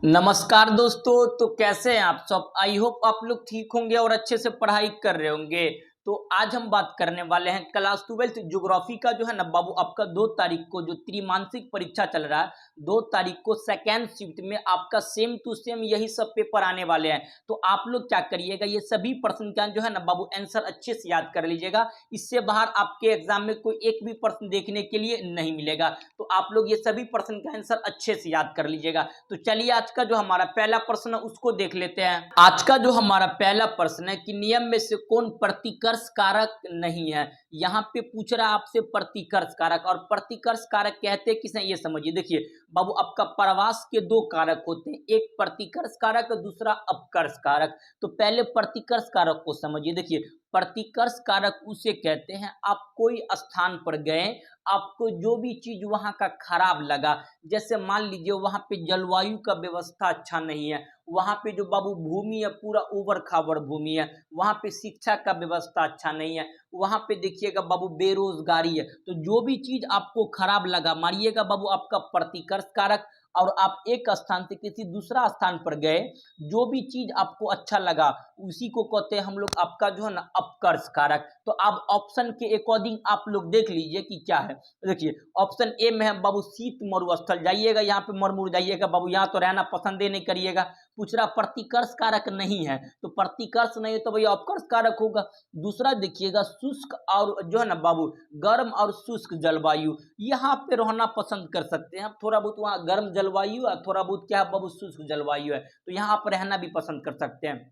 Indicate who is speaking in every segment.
Speaker 1: नमस्कार दोस्तों। तो कैसे हैं आप सब। आई होप आप लोग ठीक होंगे और अच्छे से पढ़ाई कर रहे होंगे। तो आज हम बात करने वाले हैं क्लास 12th ज्योग्राफी का जो है ना बाबू आपका 2 तारीख को जो त्रिमासिक परीक्षा चल रहा है 2 तारीख को सेकेंड शिफ्ट में आपका सेम टू सेम यही सब पेपर आने वाले हैं। तो आप लोग क्या करिएगा, ये सभी प्रश्न का जो है ना बाबू आंसर अच्छे से याद कर लीजिएगा। इससे बाहर आपके एग्जाम में कोई एक भी प्रश्न देखने के लिए नहीं मिलेगा। तो आप लोग ये सभी प्रश्न का आंसर अच्छे से याद कर लीजिएगा। तो चलिए आज का जो हमारा पहला प्रश्न है उसको देख लेते हैं। आज का जो हमारा पहला प्रश्न है कि नियम में से कौन प्रतिकर्ष कारक नहीं है। यहाँ पे पूछ रहा है आपसे प्रतिकर्ष कारक, और प्रतिकर्ष कारक कहते किसे ये समझिए। देखिए बाबू आपका प्रवास के 2 कारक होते हैं, एक प्रतिकर्ष कारक दूसरा अपकर्ष कारक। तो पहले प्रतिकर्ष कारक को समझिए। देखिए प्रतिकर्ष कारक उसे कहते हैं आप कोई स्थान पर गए, आपको जो भी चीज वहां का खराब लगा, जैसे मान लीजिए वहां पे जलवायु का व्यवस्था अच्छा नहीं है, वहां पे जो बाबू भूमि है पूरा उबड़ खाबड़ भूमि है, वहां पे शिक्षा का व्यवस्था अच्छा नहीं है, वहां पे देखिएगा बाबू बेरोजगारी है। तो जो भी चीज आपको खराब लगा मारिएगा बाबू आपका प्रतिकर्ष कारक। और आप एक स्थान से किसी दूसरा स्थान पर गए, जो भी चीज आपको अच्छा लगा उसी को कहते हैं हम लोग आपका जो है ना अपकर्ष कारक। तो आप ऑप्शन के अकॉर्डिंग आप लोग देख लीजिए कि क्या है। देखिए ऑप्शन ए में है बाबू शीत मरुस्थल, जाइएगा यहाँ पे मरमुर जाइएगा बाबू, यहाँ तो रहना पसंद ही नहीं करिएगा। पूछ रहा प्रतिकर्ष कारक नहीं है, तो प्रतिकर्ष नहीं है तो भैया अपकर्ष कारक होगा। दूसरा देखिएगा शुष्क और जो है ना बाबू गर्म और शुष्क जलवायु, यहाँ पे रहना पसंद कर सकते हैं आप। थोड़ा बहुत वहाँ गर्म जलवायु है, थोड़ा बहुत क्या है बाबू शुष्क जलवायु है, तो यहाँ पर रहना भी पसंद कर सकते हैं।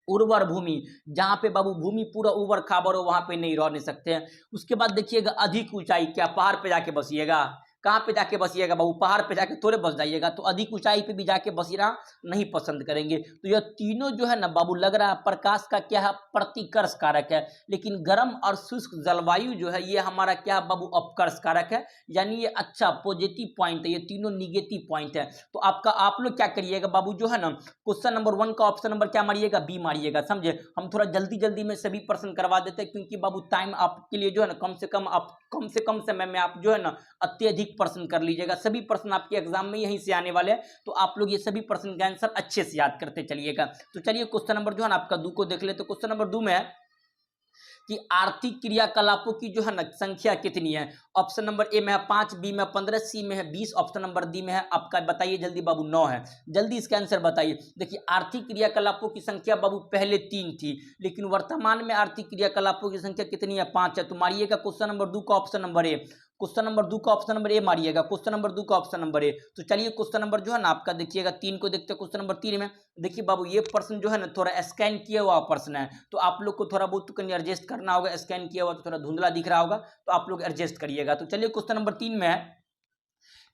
Speaker 1: उर्वर भूमि, जहां पे बाबू भूमि पूरा उबर खाबर हो वहां पे नहीं रह नहीं सकते हैं। उसके बाद देखिएगा अधिक ऊंचाई, क्या पहाड़ पे जाके बसिएगा, कहाँ पे जाके बसिएगा बाबू, पहाड़ पे जाके थोड़े बस जाइएगा, तो अधिक ऊंचाई पे भी जाके बसना नहीं पसंद करेंगे। तो यह तीनों जो है ना बाबू लग रहा है प्रकाश का क्या है प्रतिकर्ष कारक है, लेकिन गर्म और शुष्क जलवायु जो है ये हमारा क्या बाबू अपकर्ष कारक है। यानी ये अच्छा पॉजिटिव पॉइंट है, ये तीनों निगेटिव पॉइंट है। तो आपका आप लोग क्या करिएगा बाबू जो है ना क्वेश्चन नंबर 1 का ऑप्शन नंबर क्या मारिएगा, बी मारिएगा। समझे, हम थोड़ा जल्दी जल्दी में सभी प्रश्न करवा देते हैं क्योंकि बाबू टाइम आपके लिए जो है ना कम से कम समय में आप जो है ना अत्यधिक प्रश्न कर लीजिएगा। सभी प्रश्न आपके एग्जाम में यहीं से आने वाले हैं, तो आप लोग ये सभी प्रश्न का आंसर अच्छे से याद करते चलिएगा। तो चलिए क्वेश्चन नंबर जो है ना आपका 2 को देख ले। तो क्वेश्चन नंबर 2 में है कि आर्थिक क्रियाकलापों की जो है ना संख्या कितनी है। ऑप्शन नंबर ए में है 5, बी में 15, सी में है 20, ऑप्शन नंबर डी में है आपका बताइए जल्दी बाबू 9 है। जल्दी इसका आंसर बताइए। देखिए आर्थिक क्रियाकलापों की संख्या बाबू पहले 3 थी, लेकिन वर्तमान में आर्थिक क्रियाकलापों की संख्या कितनी है, 5 है। तो मारिएगा क्वेश्चन नंबर 2 का option number A, question number 2 का ऑप्शन नंबर ए मारिएगा, क्वेश्चन नंबर 2 का ऑप्शन नंबर ए। तो चलिए क्वेश्चन नंबर जो है ना आपका देखिएगा 3 को देखते हैं। क्वेश्चन नंबर 3 में देखिए बाबू ये प्रश्न जो है ना थोड़ा स्कैन किया हुआ प्रश्न है, तो आप लोग को थोड़ा बहुत कहीं एडजस्ट करना होगा। स्कैन किया हुआ तो थोड़ा धुंधला दिख रहा होगा, तो आप लोग एडजस्ट करिएगा। तो चलिए क्वेश्चन नंबर 3 में है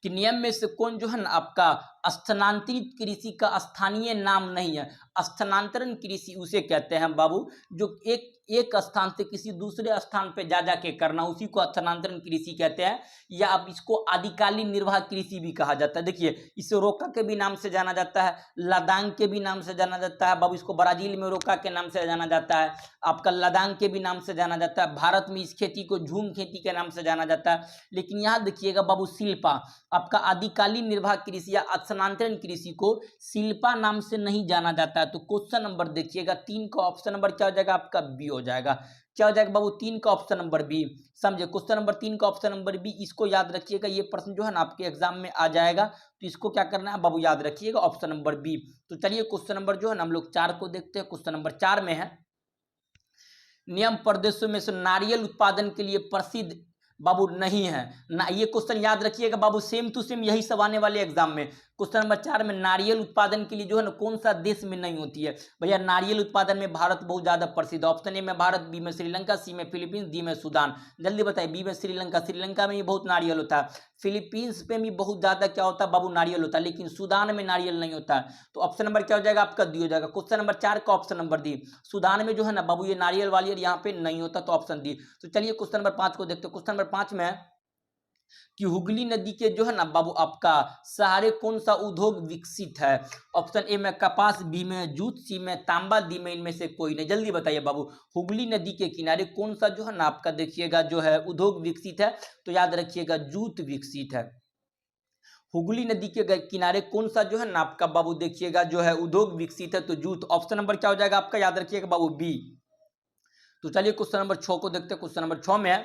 Speaker 1: कि नियम में से कौन जो है ना आपका स्थानांतरित कृषि का स्थानीय नाम नहीं है। स्थानांतरण कृषि उसे कहते हैं बाबू जो एक स्थान से किसी दूसरे स्थान पे जा जाके करना, उसी को स्थानांतरण कृषि कहते हैं। या अब इसको आदिकालीन निर्वाह कृषि भी कहा जाता है। देखिए इसे रोका के भी नाम से जाना जाता है, लदांग के भी नाम से जाना जाता है बाबू, इसको ब्राजील में रोका के नाम से जाना जाता है, आपका लदांग के भी नाम से जाना जाता है। भारत में इस खेती को झूम खेती के नाम से जाना जाता है। लेकिन यहाँ देखिएगा बाबू शिल्पा, आपका आदिकालीन निर्वाह कृषि या स्थानांतरण कृषि को शिल्पा नाम से नहीं जाना जाता है। तो क्वेश्चन नंबर देखिएगा 3 का ऑप्शन नंबर क्या हो जाएगा आपका, बी हो जाएगा। क्या हो जाएगा बाबू 3 का ऑप्शन नंबर बी। समझे, क्वेश्चन नंबर 3 का ऑप्शन नंबर बी, इसको याद रखिएगा। ये प्रश्न जो है ना आपके एग्जाम में आ जाएगा, तो इसको क्या करना है बाबू याद रखिएगा ऑप्शन नंबर बी। तो चलिए क्वेश्चन नंबर जो है ना हम लोग 4 को देखते हैं। क्वेश्चन नंबर 4 में है नियम प्रदेशों में से नारियल उत्पादन के लिए प्रसिद्ध बाबू नहीं है ना। ये क्वेश्चन याद रखिएगा बाबू, सेम टू सेम यही सब आने वाले एग्जाम में। क्वेश्चन नंबर 4 में नारियल उत्पादन के लिए जो है ना कौन सा देश में नहीं होती है। भैया नारियल उत्पादन में भारत बहुत ज्यादा प्रसिद्ध। ऑप्शन ए में भारत, बी में श्रीलंका, सी में फिलीपींस, डी में सूडान। जल्दी बताइए। बी में श्रीलंका, श्रीलंका में भी बहुत नारियल होता है, फिलीपींस में भी बहुत ज्यादा क्या होता है बाबू नारियल होता है, लेकिन सूडान में नारियल नहीं होता है। तो ऑप्शन नंबर क्या हो जाएगा आपका, डी हो जाएगा। क्वेश्चन नंबर 4 का ऑप्शन नंबर डी, सूडान में जो है ना बाबू ये नारियल वालियर यहाँ पे नहीं होता, तो ऑप्शन डी। तो चलिए क्वेश्चन नंबर 5 को देखते हैं। क्वेश्चन नंबर 5 में कि हुगली नदी के जो है ना बाबू आपका सहारे कौन सा उद्योग विकसित है। ऑप्शन ए में कपास, बी में जूट, सी में तांबा, डी में इनमें से कोई नहीं। जल्दी बताइए बाबू हुगली नदी के किनारे कौन सा जो है ना आपका देखिएगा जो है उद्योग विकसित है। तो याद रखिएगा जूट विकसित है। हुगली नदी के किनारे कौन सा जो है ना आपका बाबू देखिएगा जो है उद्योग विकसित है, तो जूट। ऑप्शन नंबर क्या हो जाएगा आपका, याद रखिएगा बाबू बी। तो चलिए क्वेश्चन नंबर 6 को देखते हैं। क्वेश्चन नंबर 6 में है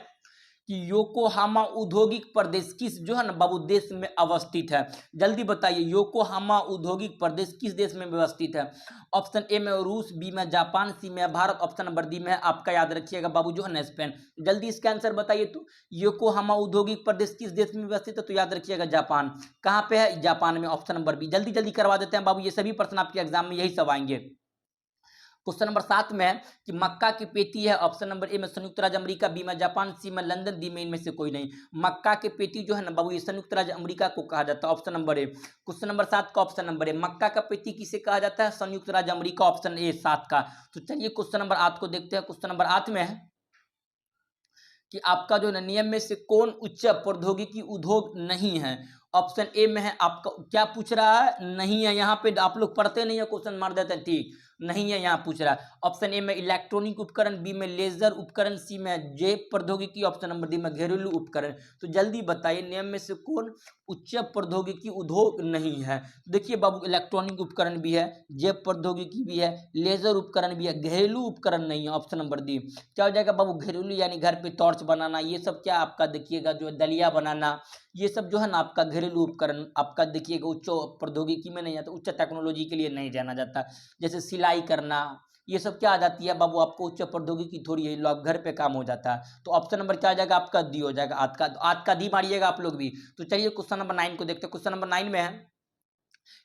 Speaker 1: कि योकोहामा औद्योगिक प्रदेश किस जो है ना बाबू देश में अवस्थित है। जल्दी बताइए, योकोहामा औद्योगिक प्रदेश किस देश में व्यवस्थित है। ऑप्शन ए में रूस, बी में जापान, सी में भारत, ऑप्शन नंबर डी में आपका याद रखिएगा बाबू जो है ना स्पेन। जल्दी इसका आंसर बताइए। तो योकोहामा औद्योगिक प्रदेश किस देश में व्यवस्थित है, तो याद रखिएगा जापान। कहाँ पे है, जापान में, ऑप्शन नंबर बी। जल्दी जल्दी करवा देते हैं बाबू, ये सभी प्रश्न आपके एग्जाम में यही सब आएंगे। क्वेश्चन नंबर 7 में है कि मक्का की पेटी है। ऑप्शन नंबर ए में संयुक्त राज्य अमेरिका, बी में जापान, सी में लंदन, डी में इनमें से कोई नहीं। मक्का की पेटी जो है ना बाबू, ये संयुक्त राज्य अमेरिका को कहा जाता है, option number A. Question number 7 का ऑप्शन नंबर ए, मक्का का पेटी किसे कहा जाता है, संयुक्त राज्य अमेरिका, ऑप्शन ए 7 का। तो चलिए क्वेश्चन नंबर 8 को देखते हैं। क्वेश्चन नंबर 8 में है कि आपका जो नियम में से कौन उच्च प्रौद्योगिकी उद्योग नहीं है। ऑप्शन ए में है आपका, क्या पूछ रहा है, नहीं है। यहाँ पे आप लोग पढ़ते नहीं है, क्वेश्चन मार देते हैं, ठीक नहीं है, यहाँ पूछ रहा है। ऑप्शन ए में इलेक्ट्रॉनिक उपकरण, बी में लेजर उपकरण, सी में जैव प्रौद्योगिकी, ऑप्शन नंबर डी में घरेलू उपकरण। तो जल्दी बताइए नियम में से कौन उच्च प्रौद्योगिकी उद्योग नहीं है। देखिए बाबू, इलेक्ट्रॉनिक उपकरण भी है, जैव प्रौद्योगिकी भी है, लेजर उपकरण भी है, घरेलू उपकरण नहीं है, ऑप्शन नंबर डी। क्या हो जाएगा बाबू, घरेलू यानी घर पे टॉर्च बनाना, ये सब क्या आपका देखिएगा जो दलिया बनाना, ये सब जो है ना आपका घरेलू उपकरण आपका देखिएगा उच्च प्रौद्योगिकी में नहीं आता, उच्च टेक्नोलॉजी के लिए नहीं जाना जाता। जैसे सिलाई करना, ये सब क्या आ जाती है बाबू, आपको उच्च प्रौद्योगिकी थोड़ी है, लोग घर पे काम हो जाता है। तो ऑप्शन नंबर क्या आ जाएगा आपका, डी हो जाएगा। आज का डी मारिएगा आप लोग भी। तो चलिए क्वेश्चन नंबर 9 को देखते हैं। क्वेश्चन नंबर 9 में है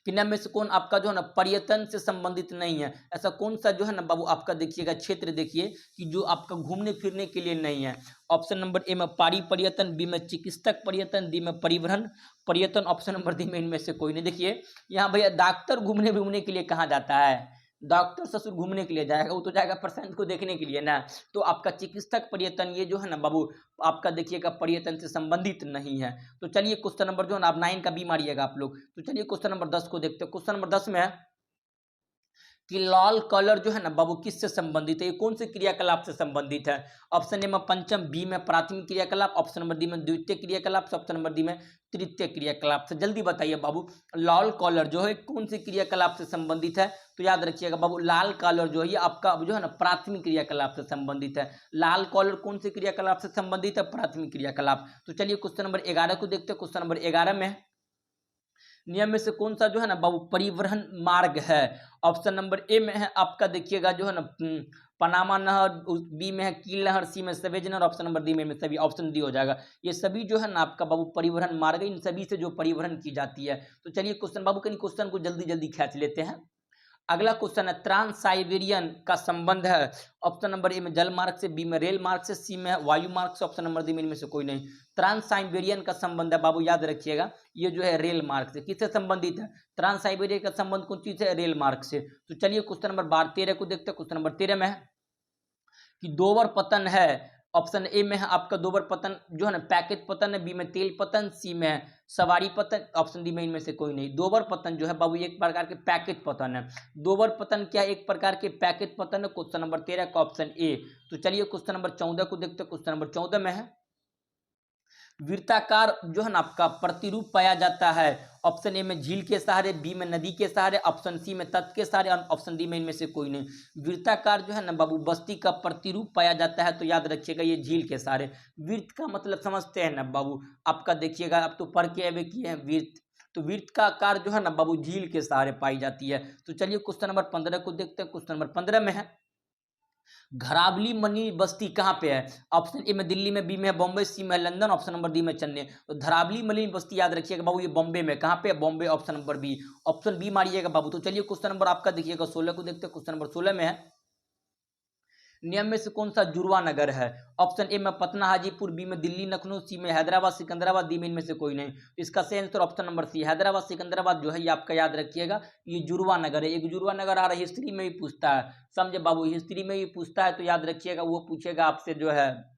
Speaker 1: कि निम्न में से कौन आपका जो है ना पर्यटन से संबंधित नहीं है। ऐसा कौन सा जो है ना बाबू आपका देखिएगा क्षेत्र देखिए कि जो आपका घूमने फिरने के लिए नहीं है। ऑप्शन नंबर ए में पहाड़ी पर्यटन, बी में चिकित्सक पर्यटन, डी में परिवहन पर्यटन, ऑप्शन नंबर डी में इनमें से कोई नहीं। देखिए यहाँ भैया डॉक्टर घूमने घूमने के लिए कहाँ जाता है, डॉक्टर ससुर घूमने के लिए जाएगा, वो तो जाएगा पेशेंट को देखने के लिए ना। तो आपका चिकित्सक पर्यटन ये जो है ना बाबू आपका देखिएगा पर्यटन से संबंधित नहीं है। तो चलिए क्वेश्चन नंबर जो है ना आप 9 का बी मारिएगा आप लोग। तो चलिए क्वेश्चन नंबर 10 को देखते हैं। क्वेश्चन नंबर 10 में है कि लाल कलर जो है ना बाबू किससे संबंधित है, ये कौन से क्रियाकलाप से संबंधित है। ऑप्शन ए में पंचम, बी में प्राथमिक क्रियाकलाप, ऑप्शन नंबर डी में द्वितीय क्रियाकलाप, ऑप्शन नंबर डी में तृतीय क्रियाकलाप से। जल्दी बताइए बाबू, लाल कलर जो है कौन से क्रियाकलाप से संबंधित है। तो याद रखिएगा बाबू, लाल कलर जो है ये आपका जो है ना प्राथमिक क्रियाकलाप से संबंधित है। लाल कलर कौन से क्रियाकलाप से संबंधित है, प्राथमिक क्रियाकलाप। तो चलिए क्वेश्चन नंबर 11 को देखते हैं। क्वेश्चन नंबर 11 में नियम में से कौन सा जो है ना बाबू परिवहन मार्ग है। ऑप्शन नंबर ए में है आपका देखिएगा जो है ना पनामा नहर, बी में है कील नहर, सी में सवेज नहर, ऑप्शन नंबर डी में सभी, ऑप्शन डी हो जाएगा। ये सभी जो है ना आपका बाबू परिवहन मार्ग है, इन सभी से जो परिवहन की जाती है। तो चलिए क्वेश्चन बाबू कहीं क्वेश्चन को जल्दी जल्दी खींच लेते हैं। अगला क्वेश्चन है ट्रांस साइबेरियन का संबंध है। ऑप्शन नंबर ए में जल मार्ग से, बी में रेल मार्ग से, सी में वायु मार्ग से, ऑप्शन नंबर डी में इनमें से कोई नहीं। ट्रांस साइबेरियन का संबंध है बाबू, याद रखिएगा ये जो है रेल मार्ग से। किससे संबंधित है, ट्रांस साइबेरिया का संबंध कौन चीज है, रेल मार्ग से। तो चलिए क्वेश्चन नंबर 13 को देखते हैं। क्वेश्चन नंबर 13 में है कि दोवर पतन है। ऑप्शन ए में है आपका दोवर पतन जो है ना पैकेट पतन है, बी में तेल पतन, सी में सवारी पतन, ऑप्शन डी में इनमें से कोई नहीं। दोवर पतन जो है बाबू एक प्रकार के पैकेट पतन है। दोवर पतन क्या एक प्रकार के पैकेट पतन है। क्वेश्चन नंबर 13 का ऑप्शन ए। तो चलिए क्वेश्चन नंबर 14 को देखते हैं। क्वेश्चन नंबर 14 में है वृत्ताकार जो है ना आपका प्रतिरूप पाया जाता है। ऑप्शन ए में झील के सहारे, बी में नदी के सहारे, ऑप्शन सी में तट के सहारे, ऑप्शन डी में इनमें से कोई नहीं। वृत्ताकार जो है ना बाबू बस्ती का प्रतिरूप पाया जाता है, तो याद रखिएगा ये झील के सहारे। वृत्त का मतलब समझते हैं ना बाबू, आपका देखिएगा आप तो पढ़ के अभी किए हैं वृत्त, तो वृत्त का आकार जो है ना बाबू झील के सहारे पाई जाती है। तो चलिए क्वेश्चन नंबर 15 को देखते हैं। क्वेश्चन नंबर 15 में है घरावली मनी बस्ती कहाँ पे है। ऑप्शन ए में दिल्ली में, बी में बॉम्बे, सी में लंदन, ऑप्शन नंबर डी में चेन्नई। तो धरावली मनी बस्ती याद रखिएगा बाबू ये बॉम्बे में, कहाँ पे है, Bombay, option number B. Option B मारिएगा बाबू। तो चलिए क्वेश्चन नंबर आपका देखिएगा 16 को देखते हैं। क्वेश्चन नंबर 16 में है नियम में से कौन सा जुड़वा नगर है। ऑप्शन ए में पटना हाजीपुर, बी में दिल्ली लखनऊ, सी में हैदराबाद सिकंदराबाद, डी में इनमें से कोई नहीं। इसका सही answer option number C Hyderabad Secunderabad जो है ये आपका याद रखिएगा ये जुड़वा नगर है। एक जुड़वा नगर आ रहा है, हिस्ट्री में भी पूछता है, समझे बाबू, हिस्ट्री में भी पूछता है, तो याद रखिएगा वो पूछेगा आपसे जो है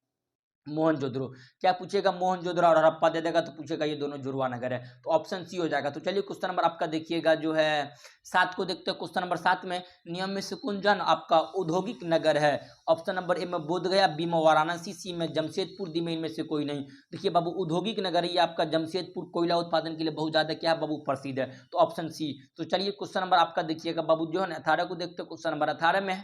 Speaker 1: मोहनजोदड़ो। क्या पूछेगा, मोहनजोदड़ो और हड़प्पा दे देगा तो पूछेगा ये दोनों जुड़वा नगर है, तो ऑप्शन सी हो जाएगा। तो चलिए क्वेश्चन नंबर आपका देखिएगा जो है 7 को देखते हैं क्वेश्चन नंबर 7 में, नियम में से कौन जन आपका औद्योगिक नगर है? ऑप्शन नंबर ए में बोधगया, बी में वाराणसी, सी में जमशेदपुर, डी में इनमें से कोई नहीं। देखिए बाबू औद्योगिक नगर ये आपका जमशेदपुर कोयला उत्पादन के लिए बहुत ज्यादा क्या है बाबू प्रसिद्ध है, तो ऑप्शन सी। तो चलिए क्वेश्चन नंबर आपका देखिएगा बाबू जो है ना 18 को देखते हैं, क्वेश्चन नंबर 18 में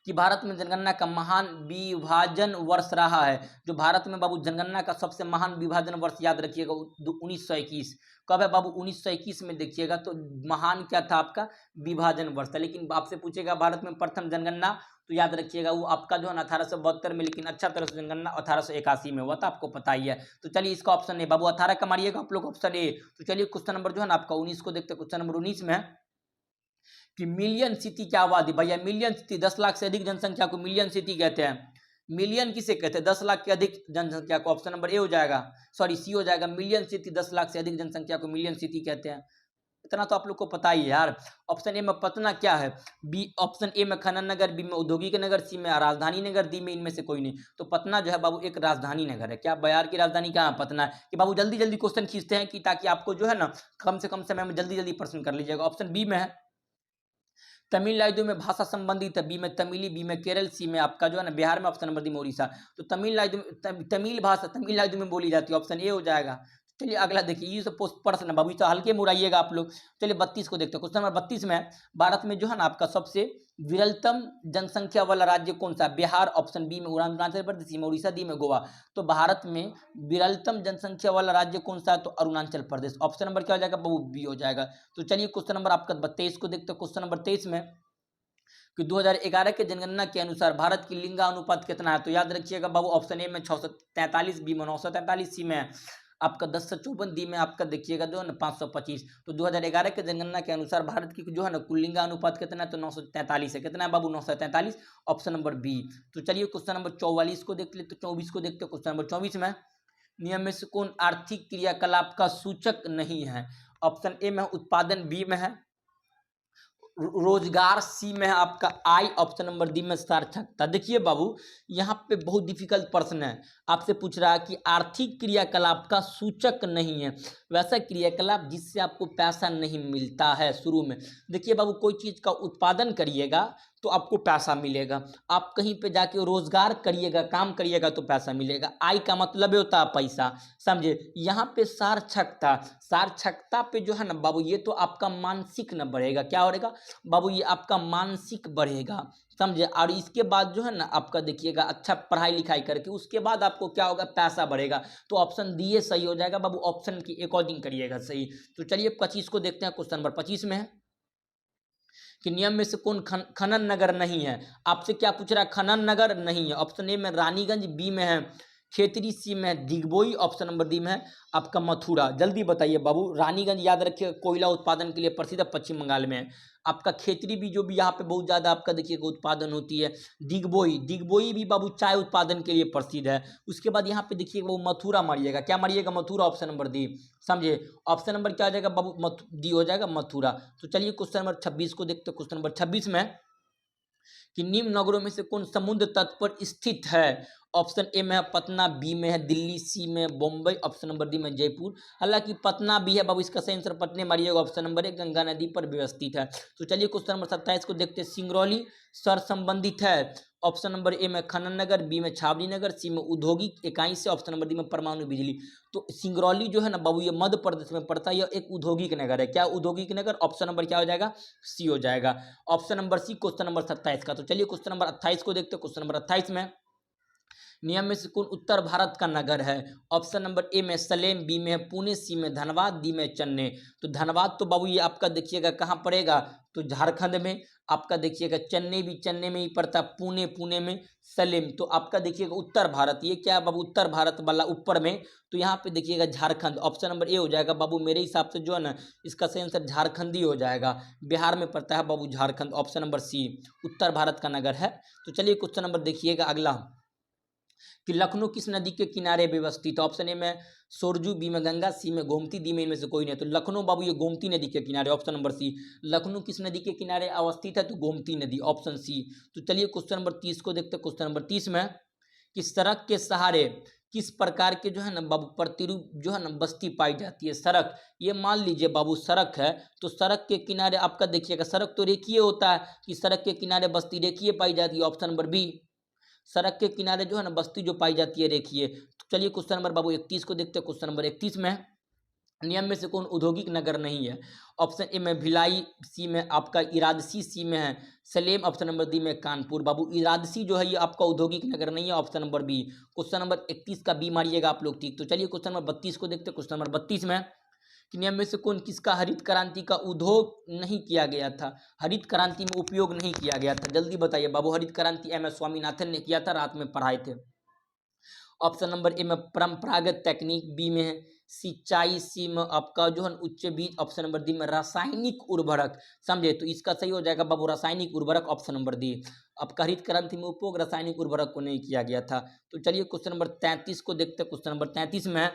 Speaker 1: कि भारत में जनगणना का महान विभाजन वर्ष रहा है। जो भारत में बाबू जनगणना का सबसे महान विभाजन वर्ष याद रखिएगा 1921। कब है बाबू? 1921 में देखिएगा। तो महान क्या था आपका? विभाजन वर्ष था। लेकिन आपसे पूछेगा भारत में प्रथम जनगणना, तो याद रखिएगा वो आपका जो है 1872 में, लेकिन अच्छा तरह से जनगणना 1881 में हुआ था, आपको पता ही है। तो चलिए इसका ऑप्शन ए बाबू 18 का मारिएगा आप लोग ऑप्शन ए। तो चलिए क्वेश्चन नंबर जो है ना आपका 19 को देखते हैं। क्वेश्चन नंबर 19 में कि मिलियन सिटी क्या आबादी, भैया मिलियन सिटी 10 लाख से अधिक जनसंख्या को मिलियन सिटी कहते हैं। मिलियन किसे कहते हैं? 10 लाख के अधिक जनसंख्या को। ऑप्शन नंबर ए हो जाएगा, सॉरी सी हो जाएगा। मिलियन सिटी 10 लाख से अधिक जनसंख्या को मिलियन सिटी कहते हैं। इतना तो आप लोग को पता ही है यार। ऑप्शन ए में पटना क्या है? बी ऑप्शन ए में खनन नगर, बी में औद्योगिक नगर, सी में राजधानी नगर, डी में इनमें से कोई नहीं। तो पटना जो है बाबू एक राजधानी नगर है। क्या बिहार की राजधानी कहाँ? पटना है। कि बाबू जल्दी जल्दी क्वेश्चन खींचते हैं कि ताकि आपको जो है ना कम से कम समय में जल्दी जल्दी प्रश्न कर लीजिएगा। ऑप्शन बी में है तमिलनाडु में भाषा संबंधित है, बी में तमिली, बी में केरल, सी में आपका जो है ना बिहार में, ऑप्शन नंबर डी में उड़ीसा। तो तमिलनाडु में तमिल भाषा तमिलनाडु में बोली जाती है, ऑप्शन ए हो जाएगा। चलिए अगला देखिए, ये सब प्रश्न है बाबू, तो हल्के में उड़ाइएगा आप लोग। चलिए 32 को देखते हैं। क्वेश्चन नंबर 32 में भारत में जो है ना आपका सबसे विरलतम जनसंख्या वाला राज्य कौन सा? बिहार, ऑप्शन बी में अरुणाचल प्रदेश, सी में उड़ीसा, डी में गोवा। तो भारत में विरलतम जनसंख्या वाला राज्य कौन सा है? तो अरुणाचल प्रदेश। ऑप्शन नंबर क्या हो जाएगा बाबू? बी हो जाएगा। तो चलिए क्वेश्चन नंबर आपका 23 को देखते हैं। क्वेश्चन नंबर 23 में कि 2011 के जनगणना के अनुसार भारत की लिंगानुपात कितना है? तो याद रखिएगा बाबू ऑप्शन ए में 643, बी में 943, सी में आपका 1054, डी में आपका देखिएगा जो है ना 525। तो 2011 के जनगणना के अनुसार भारत की जो है ना कुल लिंगानुपात कितना है? तो 943 है। कितना है बाबू? 943, ऑप्शन नंबर बी। तो चलिए क्वेश्चन नंबर 44 को देख लेते, 24 को देखते। क्वेश्चन नंबर 24 में नियम में से कौन आर्थिक क्रियाकलाप का सूचक नहीं है? ऑप्शन ए में उत्पादन, बी में है रोजगार, सी में है आपका आई, ऑप्शन नंबर डी में सार्थकता। देखिए बाबू यहाँ पे बहुत डिफिकल्ट प्रश्न है, आपसे पूछ रहा है कि आर्थिक क्रियाकलाप का सूचक नहीं है वैसा क्रियाकलाप जिससे आपको पैसा नहीं मिलता है शुरू में। देखिए बाबू कोई चीज का उत्पादन करिएगा तो आपको पैसा मिलेगा, आप कहीं पे जाके रोजगार करिएगा, काम करिएगा तो पैसा मिलेगा। आय का मतलब होता है पैसा, समझे। यहाँ पे सार्थकता, सार्थकता पे जो है ना बाबू ये तो आपका मानसिक न बढ़ेगा, क्या बढ़ेगा बाबू? ये आपका मानसिक बढ़ेगा, समझे। और इसके बाद जो है ना आपका देखिएगा अच्छा पढ़ाई लिखाई करके उसके बाद आपको क्या होगा? पैसा बढ़ेगा। तो ऑप्शन डी सही हो जाएगा बाबू, ऑप्शन की अकॉर्डिंग करिएगा सही। तो चलिए 25 को देखते हैं। क्वेश्चन नंबर 25 में है कि नियम में से कौन खनन नगर नहीं है? आपसे क्या पूछ रहा है? खनन नगर नहीं है। ऑप्शन ए में रानीगंज, बी में है खेतरी, सी में है दिगबोई, ऑप्शन नंबर डी में है आपका मथुरा। जल्दी बताइए बाबू। रानीगंज याद रखिए कोयला उत्पादन के लिए प्रसिद्ध है, पश्चिम बंगाल में है। आपका खेतरी भी जो भी यहाँ पे बहुत ज्यादा आपका देखिएगा उत्पादन होती है। दिगबोई, दिगबोई भी बाबू चाय उत्पादन के लिए प्रसिद्ध है। उसके बाद यहाँ पे देखिएगा वो मथुरा मारिएगा, क्या मारिएगा? मथुरा, ऑप्शन नंबर डी, समझे। ऑप्शन नंबर क्या हो जाएगा बाबू? डी हो जाएगा मथुरा। तो चलिए क्वेश्चन नंबर 26 को देखते हैं। क्वेश्चन नंबर 26 में कि निम्न नगरों में से कौन समुद्र तट पर स्थित है? ऑप्शन ए में है पटना, बी में है दिल्ली, सी में बॉम्बे, ऑप्शन नंबर डी में जयपुर। हालांकि पटना भी है बाबू, इसका सही आंसर पटने मारिएगा, ऑप्शन नंबर ए गंगा नदी पर व्यवस्थित है। तो चलिए क्वेश्चन नंबर 27 को देखते हैं। सिंगरौली सर संबंधित है। ऑप्शन नंबर ए में खनन नगर, बी में छावनी नगर, सी में औद्योगिक इकाई से, ऑप्शन नंबर डी में परमाणु बिजली। तो सिंगरौली जो है ना बाबू ये मध्य प्रदेश में पड़ता है, यह एक औद्योगिक नगर है। क्या औद्योगिक नगर? ऑप्शन नंबर क्या हो जाएगा? सी हो जाएगा, option number C question number 27 का। तो चलिए क्वेश्चन नंबर 28 को देखते हैं। क्वेश्चन नंबर 28 में नियम में से कौन उत्तर भारत का नगर है? ऑप्शन नंबर ए में सलेम, बी में पुणे, सी में धनबाद, डी में चेन्नई। तो धनबाद तो बाबू ये आपका देखिएगा कहाँ पड़ेगा? तो झारखंड में। आपका देखिएगा चेन्नई भी चेन्नई में ही पड़ता है, पुणे पुणे में, सलेम तो आपका देखिएगा उत्तर भारत। ये क्या है बाबू? उत्तर भारत वाला ऊपर में। तो यहाँ पे देखिएगा झारखंड, ऑप्शन नंबर ए हो जाएगा बाबू। मेरे हिसाब से जो है ना इसका सही आंसर झारखंड ही हो जाएगा, बिहार में पड़ता है बाबू झारखंड, ऑप्शन नंबर सी उत्तर भारत का नगर है। तो चलिए क्वेश्चन नंबर देखिएगा अगला कि लखनऊ किस नदी के किनारे व्यवस्थित? ऑप्शन ए में सोरजू, बी में गंगा, सी में गोमती, डी में इनमें से कोई नहीं। तो लखनऊ बाबू ये गोमती नदी के किनारे, ऑप्शन नंबर सी। लखनऊ किस नदी के किनारे अवस्थित है? तो गोमती नदी, ऑप्शन सी। तो चलिए क्वेश्चन नंबर 30 को देखते हैं। क्वेश्चन नंबर 30 में कि सड़क के सहारे किस प्रकार के जो है ना बाबू प्रतिरूप जो है ना बस्ती पाई जाती है? सड़क। ये मान लीजिए बाबू सड़क है, तो सड़क के किनारे आपका देखिएगा सड़क तो रेखीय होता है कि सड़क के किनारे बस्ती रेखीय पाई जाती है, ऑप्शन नंबर बी। सड़क के किनारे जो है ना बस्ती जो पाई जाती है रेखीय। तो चलिए क्वेश्चन नंबर बाबू 31 को देखते हैं। क्वेश्चन नंबर 31 में नियम में से कौन औद्योगिक नगर नहीं है? ऑप्शन ए में भिलाई, सी में आपका इरादसी, सी में है सलेम, ऑप्शन नंबर डी में कानपुर। बाबू इरादसी जो है ये आपका औद्योगिक नगर नहीं है, option number B. Question number 31 का बी मारिएगा आप लोग, ठीक। तो चलिए क्वेश्चन नंबर 32 को देखते हैं। क्वेश्चन नंबर 32 में कि नियम में से कौन किसका हरित क्रांति का उद्योग नहीं किया गया था? हरित क्रांति में उपयोग नहीं किया गया था, जल्दी बताइए बाबू। हरित क्रांति MS स्वामीनाथन ने किया था, रात में पढ़ाए थे। ऑप्शन नंबर ए में परंपरागत तकनीक, बी में है सिंचाई, सी में आपका जो है उच्च बीज, ऑप्शन नंबर डी में रासायनिक उर्वरक। समझे? तो इसका सही हो जाएगा बाबू रासायनिक उर्वरक, ऑप्शन नंबर डी। आपका हरित क्रांति में उपयोग रासायनिक उर्वरक को नहीं किया गया था। तो चलिए क्वेश्चन नंबर 33 को देखते हैं। क्वेश्चन नंबर 33 में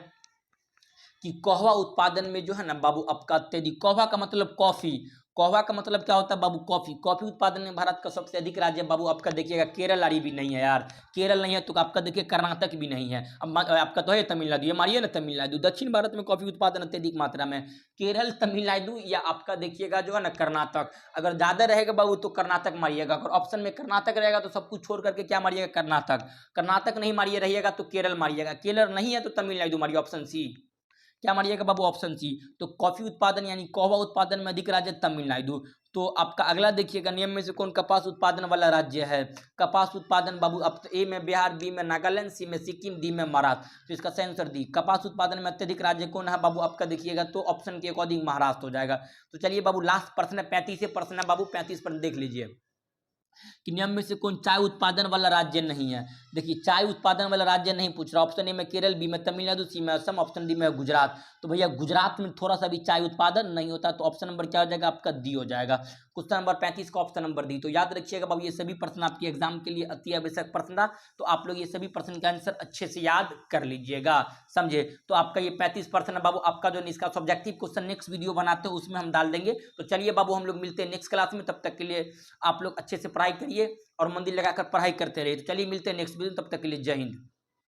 Speaker 1: कि कहवा उत्पादन में जो है ना बाबू आपका अत्यधिक, कहवा का मतलब कॉफी, कहवा का मतलब क्या होता है बाबू? कॉफी। कॉफी उत्पादन में भारत का सबसे अधिक राज्य बाबू आपका देखिएगा केरल। आरी भी नहीं है यार, केरल नहीं है तो आपका देखिए कर्नाटक भी नहीं है। अब आपका तो है तमिलनाडु, ये मारिए ना तमिलनाडु। दक्षिण भारत में कॉफी उत्पादन अत्यधिक मात्रा में केरल, तमिलनाडु या आपका देखिएगा जो है ना कर्नाटक। अगर ज्यादा रहेगा बाबू तो कर्नाटक मारिएगा, अगर ऑप्शन में कर्नाटक रहेगा तो सब कुछ छोड़ करके क्या मारिएगा? कर्नाटक। कर्नाटक नहीं मारिए रहिएगा तो केरल मारिएगा, केरल नहीं है तो तमिलनाडु मारिए, ऑप्शन सी। क्या मारिएगा बाबू? Option C. तो कॉफी उत्पादन यानी कहवा उत्पादन में अधिक राज्य तमिलनाडु। तो आपका अगला देखिएगा नियम में से कौन कपास उत्पादन वाला राज्य है? कपास उत्पादन बाबू अब ए में बिहार, बी में नागालैंड, सी में सिक्किम, डी में महाराष्ट्र। तो इसका सही आंसर दी। कपास उत्पादन में अत्यधिक राज्य कौन है बाबू आपका देखिएगा? तो ऑप्शन के अकॉर्डिंग महाराष्ट्र हो जाएगा। तो चलिए बाबू लास्ट प्रश्न है, 35 प्रश्न है बाबू, 35 प्रश्न देख लीजिए कि नियम में से कौन चाय उत्पादन वाला राज्य नहीं है? देखिए चाय उत्पादन वाला राज्य नहीं पूछ रहा, ऑप्शन ए में केरल, बी में तमिलनाडु, सी में असम, ऑप्शन डी में गुजरात। तो भैया गुजरात में थोड़ा सा भी चाय उत्पादन नहीं होता, तो ऑप्शन नंबर क्या हो जाएगा आपका? डी हो जाएगा। क्वेश्चन नंबर 35 का ऑप्शन नंबर डी। तो याद रखिएगा बाबू ये सभी प्रश्न आपके एग्जाम के लिए अति आवश्यक प्रश्न था, तो आप लोग ये सभी प्रश्न का आंसर अच्छे से याद कर लीजिएगा, समझे? तो आपका ये 35 प्रश्न बाबू आपका जो इसका सब्जेक्टिव क्वेश्चन नेक्स्ट वीडियो बनाते हैं उसमें हम डाल देंगे। तो चलिए बाबू हम लोग मिलते हैं नेक्स्ट क्लास में, तब तक के लिए आप लोग अच्छे से पढ़ाई करिए और मंदिर लगाकर पढ़ाई करते रहिए। तो चलिए मिलते हैं नेक्स्ट वीडियो, तब तक के लिए जय हिंद।